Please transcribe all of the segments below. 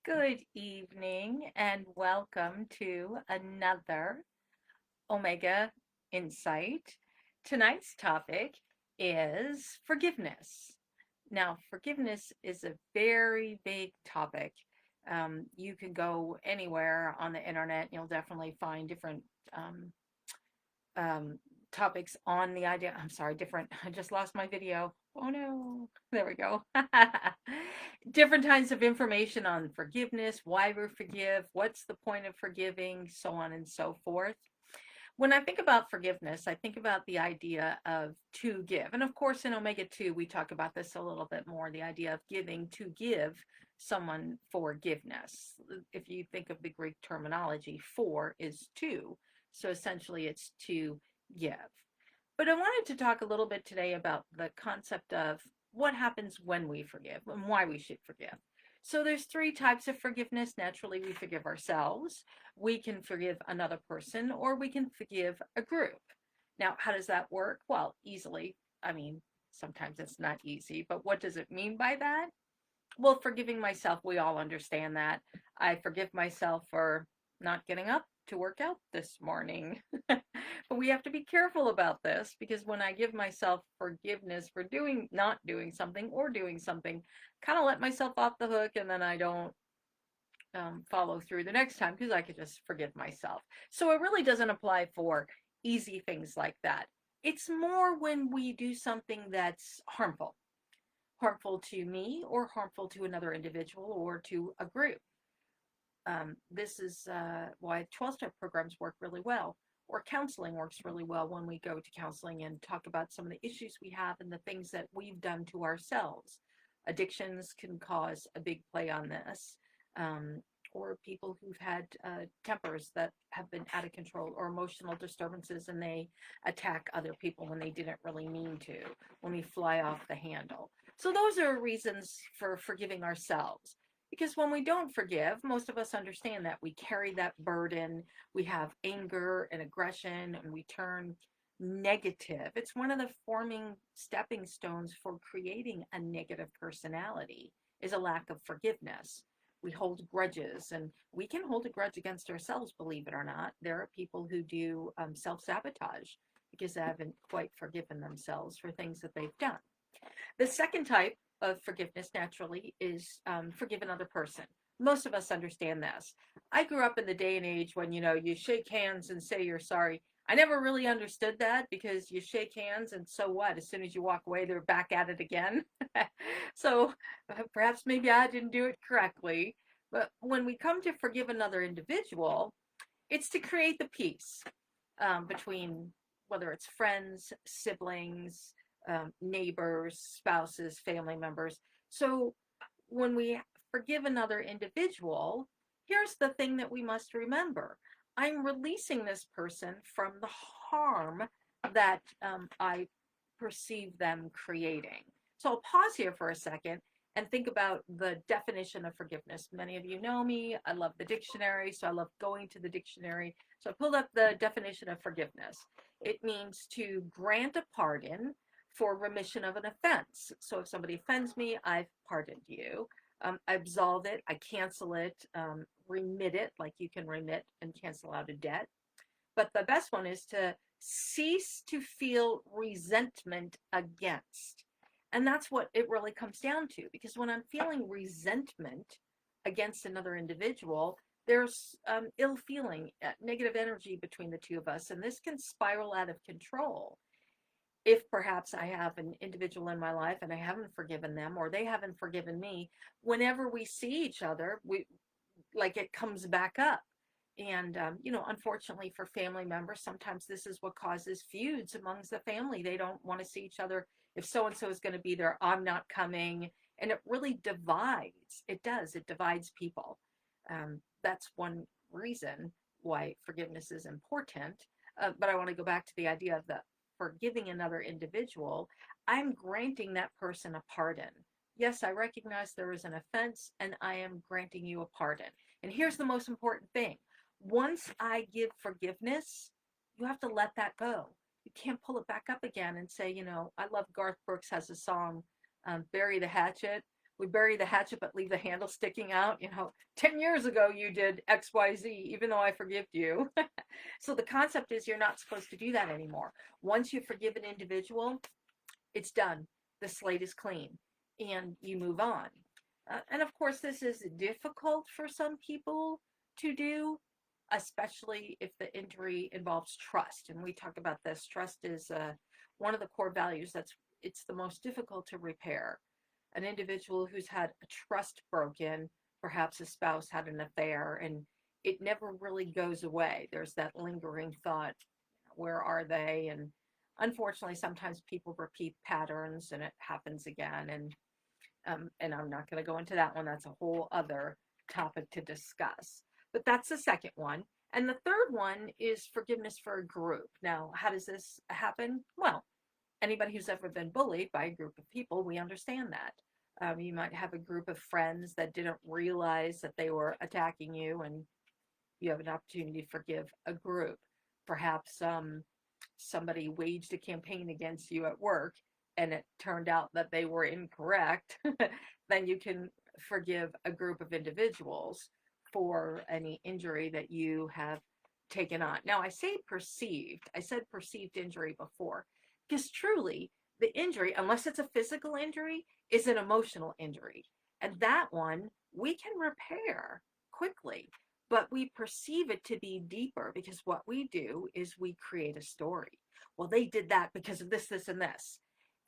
Good evening and welcome to another Omega Insight. Tonight's topic is forgiveness. Now, forgiveness is a very big topic. You can go anywhere on the internet, and you'll definitely find different um, um, topics on the idea. I'm sorry, different. I just lost my video. Oh no. There we go. Different kinds of information on forgiveness, why we forgive, what's the point of forgiving, so on and so forth. When I think about forgiveness, I think about the idea of to give. And of course, in Omega 2, we talk about this a little bit more, the idea of giving to give someone forgiveness. If you think of the Greek terminology, for is to. So essentially, it's to give. But I wanted to talk a little bit today about the concept of what happens when we forgive and why we should forgive. So there's three types of forgiveness. Naturally, we forgive ourselves, we can forgive another person, or we can forgive a group. Now, how does that work? Well, easily. I mean, sometimes it's not easy, but what does it mean by that? Well, forgiving myself, we all understand that. I forgive myself for not getting up to work out this morning. But we have to be careful about this because when I give myself forgiveness for doing not doing something or doing something, kind of let myself off the hook and then I don't follow through the next time because I could just forgive myself. So it really doesn't apply for easy things like that. It's more when we do something that's harmful to me or harmful to another individual or to a group. This is why 12-step programs work really well, or counseling works really well when we go to counseling and talk about some of the issues we have and the things that we've done to ourselves. Addictions can cause a big play on this, um, or people who've had tempers that have been out of control, or emotional disturbances and they attack other people when they didn't really mean to, when we fly off the handle. So, those are reasons for forgiving ourselves. Because when we don't forgive, most of us understand that we carry that burden. We have anger and aggression, and we turn negative. It's one of the forming stepping stones for creating a negative personality is a lack of forgiveness. We hold grudges, and we can hold a grudge against ourselves, believe it or not. There are people who do self sabotage because they haven't quite forgiven themselves for things that they've done. The second type of forgiveness, naturally, is forgive another person. Most of us understand this. I grew up in the day and age when, you shake hands and say you're sorry. I never really understood that because you shake hands and so what? As soon as you walk away, they're back at it again. So perhaps maybe I didn't do it correctly. But when we come to forgive another individual, it's to create the peace between whether it's friends, siblings, neighbors, spouses, family members. So when we forgive another individual, here's the thing that we must remember: I'm releasing this person from the harm that I perceive them creating. So I'll pause here for a second and think about the definition of forgiveness. Many of you know me. I love the dictionary, so I love going to the dictionary. So I pulled up the definition of forgiveness. It means to grant a pardon for remission of an offense. So if somebody offends me, I've pardoned you. I absolve it, I cancel it, remit it, like you can remit and cancel out a debt. But the best one is to cease to feel resentment against. And that's what it really comes down to. Because when I'm feeling resentment against another individual, there's ill feeling, negative energy between the two of us. And this can spiral out of control if perhaps I have an individual in my life and I haven't forgiven them or they haven't forgiven me. Whenever we see each other, we like it comes back up. And, unfortunately for family members, sometimes this is what causes feuds amongst the family. They don't want to see each other. If so and so is going to be there, I'm not coming. And it really divides. It does. It divides people. That's one reason why forgiveness is important. But I want to go back to the idea of the forgiving another individual. I'm granting that person a pardon. Yes, I recognize there is an offense and I am granting you a pardon. And here's the most important thing: once I give forgiveness, you have to let that go. You can't pull it back up again and say, I love Garth Brooks has a song, Bury the Hatchet. We bury the hatchet but leave the handle sticking out. 10 years ago you did XYZ, even though I forgive you. So the concept is you're not supposed to do that anymore. Once you forgive an individual, it's done. The slate is clean and you move on. And of course, this is difficult for some people to do, especially if the injury involves trust. And we talk about this. Trust is one of the core values it's the most difficult to repair. An individual who's had a trust broken, perhaps a spouse had an affair, and it never really goes away. There's that lingering thought, where are they? And unfortunately, sometimes people repeat patterns and it happens again. And I'm not going to go into that one. That's a whole other topic to discuss. But that's the second one. And the third one is forgiveness for a group. Now, how does this happen? Well, anybody who's ever been bullied by a group of people, we understand that. You might have a group of friends that didn't realize that they were attacking you, and you have an opportunity to forgive a group. Perhaps somebody waged a campaign against you at work and it turned out that they were incorrect. Then you can forgive a group of individuals for any injury that you have taken on. Now, I say perceived, I said perceived injury before, because truly, the injury, unless it's a physical injury, is an emotional injury. And that one we can repair quickly, but we perceive it to be deeper because what we do is we create a story. Well, they did that because of this, this, and this.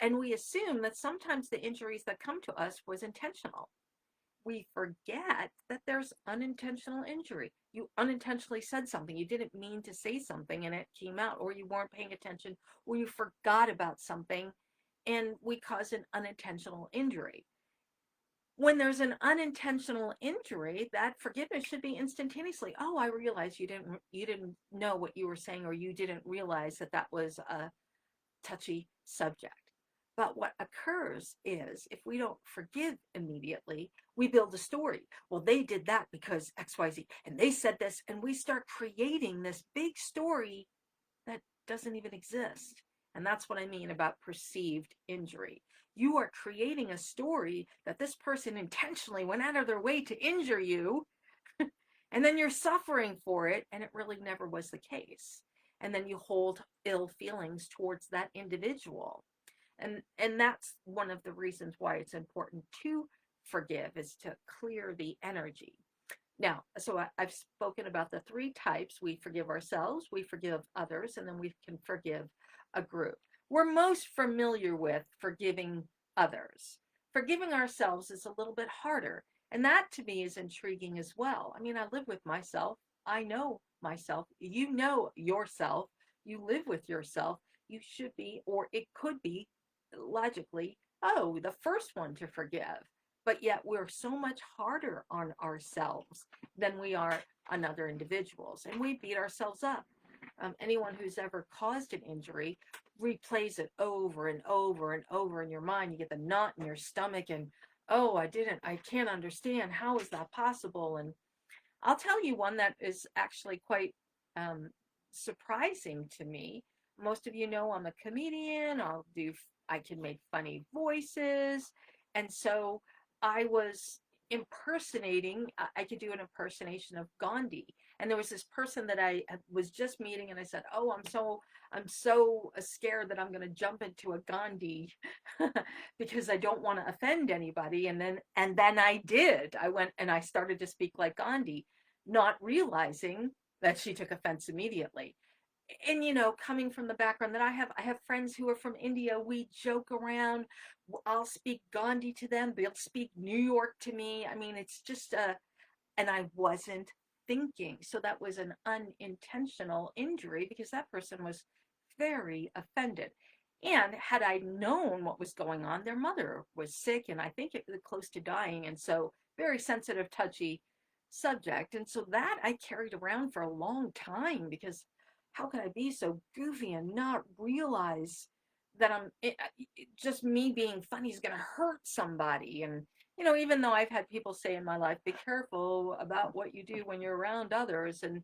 And we assume that sometimes the injuries that come to us was intentional. We forget that there's unintentional injury. You unintentionally said something, you didn't mean to say something and it came out, or you weren't paying attention, or you forgot about something and we caused an unintentional injury. When there's an unintentional injury, that forgiveness should be instantaneously. Oh, I realize you didn't know what you were saying, or you didn't realize that that was a touchy subject. But what occurs is if we don't forgive immediately, we build a story. Well, they did that because XYZ, and they said this, and we start creating this big story that doesn't even exist. And that's what I mean about perceived injury. You are creating a story that this person intentionally went out of their way to injure you, and then you're suffering for it, and it really never was the case. And then you hold ill feelings towards that individual. And that's one of the reasons why it's important to forgive, is to clear the energy. Now, so I've spoken about the three types. We forgive ourselves, we forgive others, and then we can forgive a group. We're most familiar with forgiving others. Forgiving ourselves is a little bit harder. And that to me is intriguing as well. I mean, I live with myself. I know myself. You know yourself. You live with yourself. You should be, or it could be logically, oh, the first one to forgive. But yet we're so much harder on ourselves than we are on other individuals. And we beat ourselves up. Anyone who's ever caused an injury replays it over and over and over in your mind. You get the knot in your stomach and, oh, I can't understand. How is that possible? And I'll tell you one that is actually quite um, surprising to me. Most of you know I'm a comedian. I can make funny voices. And so I was impersonating, I could do an impersonation of Gandhi. And there was this person that I was just meeting, and I said, "Oh, I'm so scared that I'm going to jump into a Gandhi because I don't want to offend anybody." And then I did. I went and I started to speak like Gandhi, not realizing that she took offense immediately. And coming from the background that I have friends who are from India. We joke around. I'll speak Gandhi to them, they'll speak New York to me. I mean, it's just and I wasn't thinking. So that was an unintentional injury because that person was very offended. And had I known what was going on, their mother was sick and I think it was close to dying. And so very sensitive, touchy subject. And so that I carried around for a long time because how can I be so goofy and not realize that just me being funny is going to hurt somebody? And even though I've had people say in my life, be careful about what you do when you're around others. And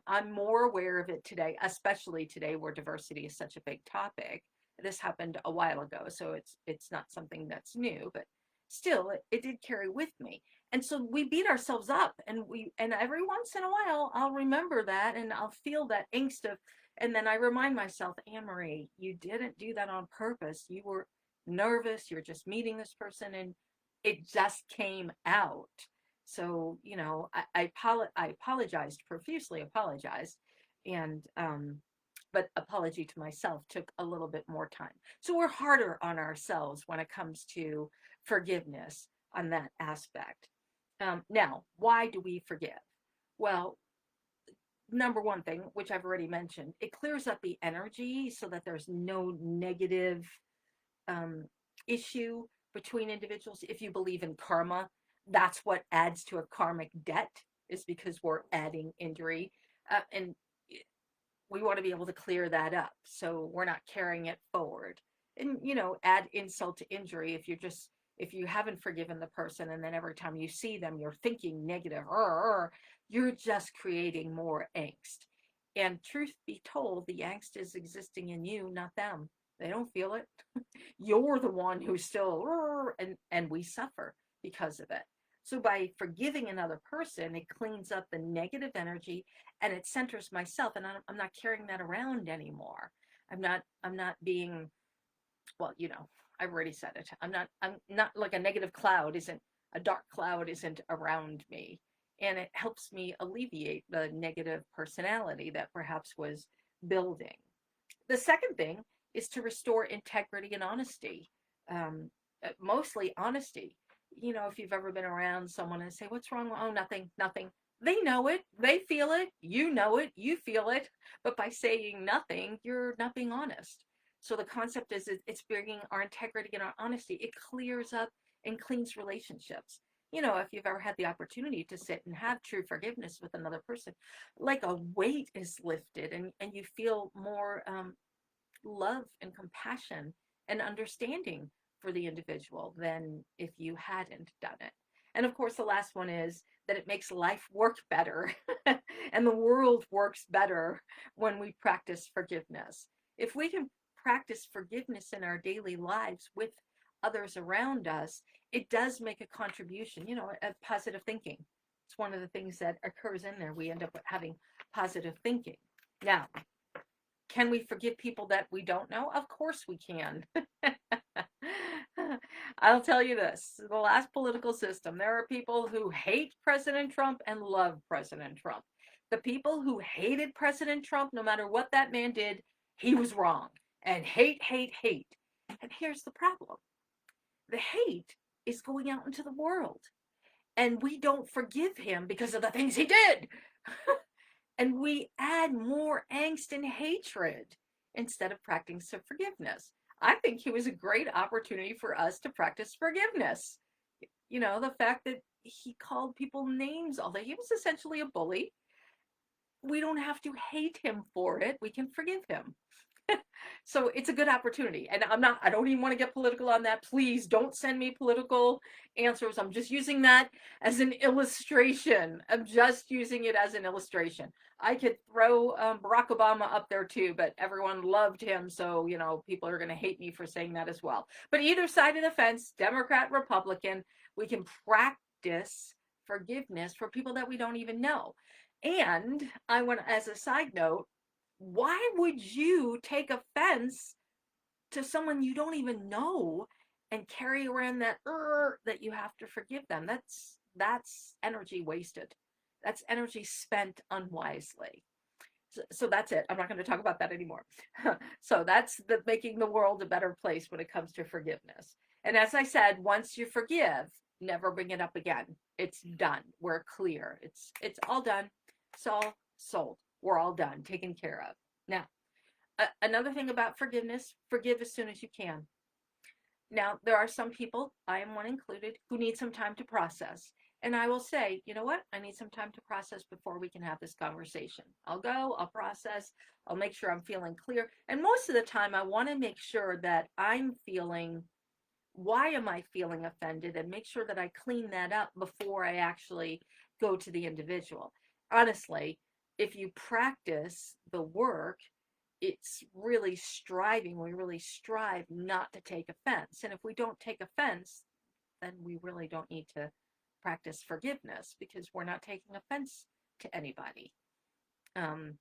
I'm more aware of it today, especially today where diversity is such a big topic. This happened a while ago, so it's not something that's new, but still it did carry with me. And so we beat ourselves up, and every once in a while I'll remember that and I'll feel that angst of, and then I remind myself, Anne Marie, you didn't do that on purpose. You were nervous, you were just meeting this person and it just came out. So, I apologized, profusely apologized. And but apology to myself took a little bit more time. So we're harder on ourselves when it comes to forgiveness on that aspect. Now, why do we forgive? Well, number one thing, which I've already mentioned, it clears up the energy so that there's no negative um, issue between individuals. If you believe in karma, that's what adds to a karmic debt, is because we're adding injury. And we want to be able to clear that up so we're not carrying it forward. And add insult to injury. If you haven't forgiven the person and then every time you see them you're thinking negative, you're just creating more angst. And truth be told, the angst is existing in you, not them. They don't feel it. You're the one who's still, and we suffer because of it. So by forgiving another person, it cleans up the negative energy and it centers myself, and I'm not carrying that around anymore. I'm not being, well, I've already said it. I'm not like a negative cloud isn't, a dark cloud isn't around me. And it helps me alleviate the negative personality that perhaps was building. The second thing is to restore integrity and honesty. Mostly honesty. If you've ever been around someone and say, "What's wrong?" "Oh, nothing, nothing." They know it, they feel it, you know it, you feel it. But by saying nothing, you're not being honest. So the concept is it's bringing our integrity and our honesty. It clears up and cleans relationships. If you've ever had the opportunity to sit and have true forgiveness with another person, like a weight is lifted, and you feel more love and compassion and understanding for the individual than if you hadn't done it. And of course, the last one is that it makes life work better and the world works better when we practice forgiveness. If we can practice forgiveness in our daily lives with others around us, it does make a contribution, positive thinking. It's one of the things that occurs in there. We end up having positive thinking. Now, can we forgive people that we don't know? Of course we can. I'll tell you this, the last political system, there are people who hate President Trump and love President Trump. The people who hated President Trump, no matter what that man did, he was wrong. And hate, hate, hate. And here's the problem, the hate is going out into the world. And we don't forgive him because of the things he did. And we add more angst and hatred instead of practicing forgiveness. I think he was a great opportunity for us to practice forgiveness. The fact that he called people names, although he was essentially a bully, we don't have to hate him for it. We can forgive him. So it's a good opportunity. And I don't even want to get political on that. Please don't send me political answers. I'm just using that as an illustration. I'm just using it as an illustration. I could throw Barack Obama up there too, but everyone loved him. So, people are going to hate me for saying that as well. But either side of the fence, Democrat, Republican, we can practice forgiveness for people that we don't even know. And I want, as a side note, why would you take offense to someone you don't even know and carry around that you have to forgive them? That's energy wasted. That's energy spent unwisely. So that's it. I'm not going to talk about that anymore. So that's the making the world a better place when it comes to forgiveness. And as I said, once you forgive, never bring it up again. It's done. We're clear. It's all done. It's all sold. We're all done, taken care of. Now, another thing about forgiveness, forgive as soon as you can. Now, there are some people, I am one included, who need some time to process. And I will say, you know what? I need some time to process before we can have this conversation. I'll go, I'll process, I'll make sure I'm feeling clear. And most of the time, I want to make sure that I'm feeling, why am I feeling offended? And make sure that I clean that up before I actually go to the individual. Honestly, if you practice the work, it's really striving, we really strive not to take offense. And if we don't take offense, then we really don't need to practice forgiveness because we're not taking offense to anybody. Um,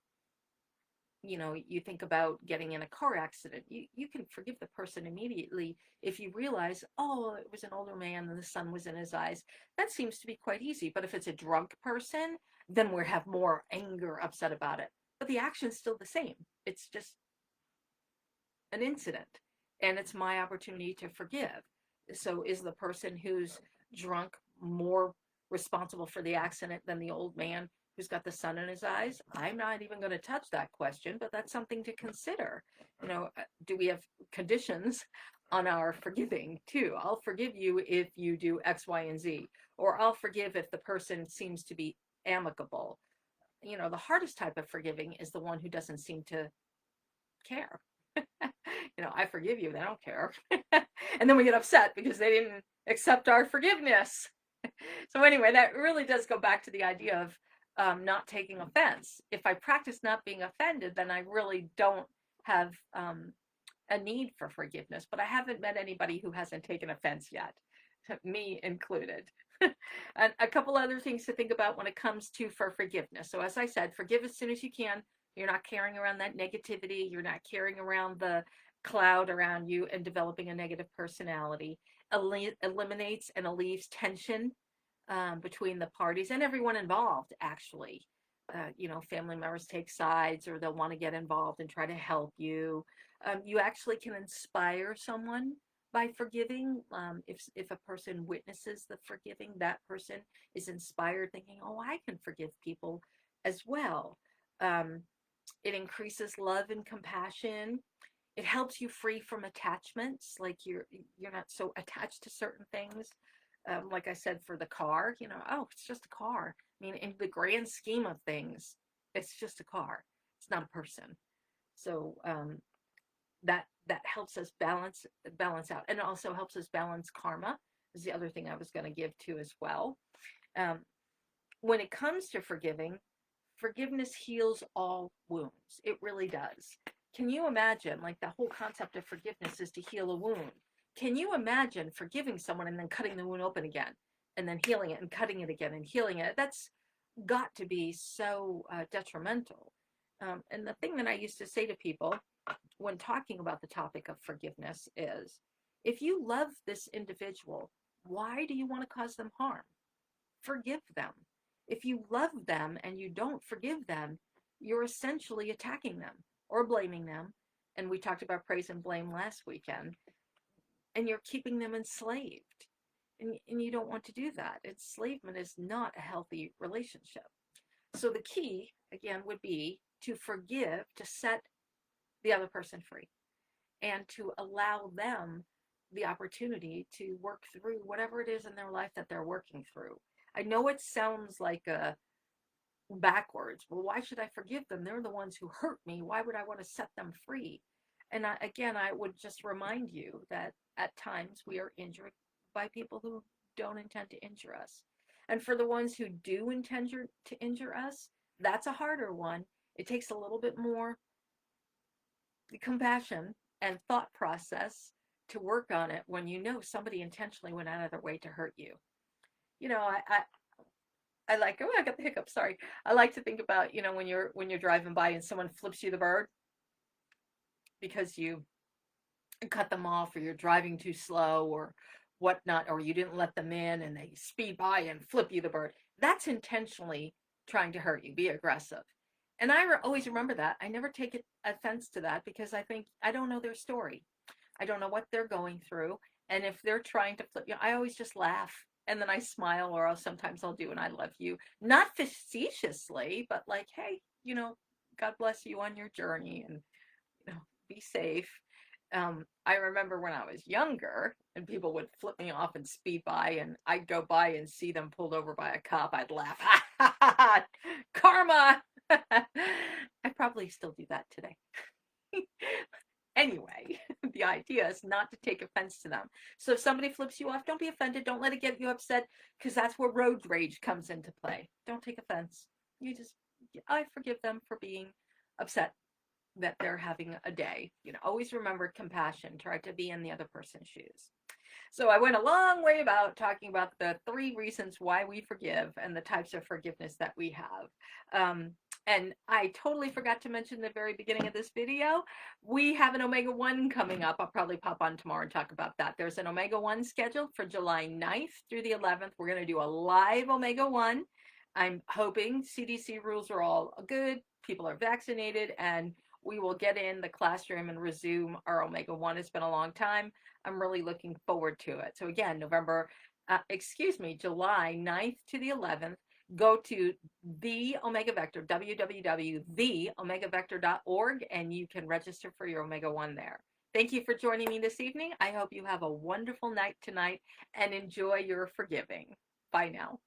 you think about getting in a car accident, you can forgive the person immediately if you realize, oh, it was an older man and the sun was in his eyes. That seems to be quite easy. But if it's a drunk person, then we have more anger, upset about it. But the action's still the same. It's just an incident, and it's my opportunity to forgive. So is the person who's drunk more responsible for the accident than the old man who's got the sun in his eyes? I'm not even going to touch that question, but that's something to consider. Do we have conditions on our forgiving too? I'll forgive you if you do X, Y, and Z, or I'll forgive if the person seems to be amicable. The hardest type of forgiving is the one who doesn't seem to care. I forgive you, they don't care. And then we get upset because they didn't accept our forgiveness. So anyway, that really does go back to the idea of not taking offense. If I practice not being offended, then I really don't have a need for forgiveness. But I haven't met anybody who hasn't taken offense yet, me included. And a couple other things to think about when it comes to for forgiveness. So as I said, forgive as soon as you can. You're not carrying around that negativity. You're not carrying around the cloud around you and developing a negative personality. Eliminates and relieves tension between the parties and everyone involved, actually. Family members take sides or they'll want to get involved and try to help you. You actually can inspire someone by forgiving. If a person witnesses the forgiving, that person is inspired thinking, oh, I can forgive people as well. It increases love and compassion. It helps you free from attachments, like you're not so attached to certain things. Like I said, for the car, oh, it's just a car. I mean, in the grand scheme of things, it's just a car. It's not a person. So that helps us balance out, and it also helps us balance karma. Is the other thing I was going to give to as well. Um, when it comes to forgiving, forgiveness heals all wounds. It really does. Can you imagine, like, the whole concept of forgiveness is to heal a wound? Can you imagine forgiving someone and then cutting the wound open again and then healing it and cutting it again and healing it? That's got to be so detrimental. And the thing that I used to say to people when talking about the topic of forgiveness is, if you love this individual, why do you want to cause them harm? Forgive them. If you love them and you don't forgive them, you're essentially attacking them or blaming them. And we talked about praise and blame last weekend. And you're keeping them enslaved. And you don't want to do that. Enslavement is not a healthy relationship. So the key, again, would be to forgive, to set the other person free, and to allow them the opportunity to work through whatever it is in their life that they're working through. I know it sounds like a backwards. Well, why should I forgive them? They're the ones who hurt me. Why would I want to set them free? And again, I would just remind you that at times we are injured by people who don't intend to injure us. And for the ones who do intend to injure us, that's a harder one. It takes a little bit more compassion and thought process to work on it when you know somebody intentionally went out of their way to hurt you. I like, oh, I got the hiccup, sorry. I like to think about, when you're driving by and someone flips you the bird because you cut them off or you're driving too slow or whatnot, or you didn't let them in and they speed by and flip you the bird. That's intentionally trying to hurt you, be aggressive. And I always remember that. I never take offense to that because I think I don't know their story. I don't know what they're going through. And if they're trying to flip you, I always just laugh. And then I smile, or sometimes I'll do an I love you. Not facetiously, but like, hey, God bless you on your journey and, be safe. I remember when I was younger and people would flip me off and speed by, and I'd go by and see them pulled over by a cop. I'd laugh, ha ha ha, karma. I probably still do that today. Anyway, the idea is not to take offense to them. So if somebody flips you off, don't be offended. Don't let it get you upset, because that's where road rage comes into play. Don't take offense. I forgive them for being upset that they're having a day. Always remember compassion. Try to be in the other person's shoes. So I went a long way about talking about the 3 reasons why we forgive and the types of forgiveness that we have. And I totally forgot to mention the very beginning of this video, we have an Omega 1 coming up. I'll probably pop on tomorrow and talk about that. There's an Omega 1 scheduled for July 9th through the 11th. We're going to do a live Omega 1. I'm hoping CDC rules are all good, people are vaccinated, and we will get in the classroom and resume our Omega 1. It's been a long time. I'm really looking forward to it. So again, July 9th to the 11th, go to the Omega Vector, www.theomegavector.org, and you can register for your Omega 1 there. Thank you for joining me this evening. I hope you have a wonderful night tonight and enjoy your forgiving. Bye now.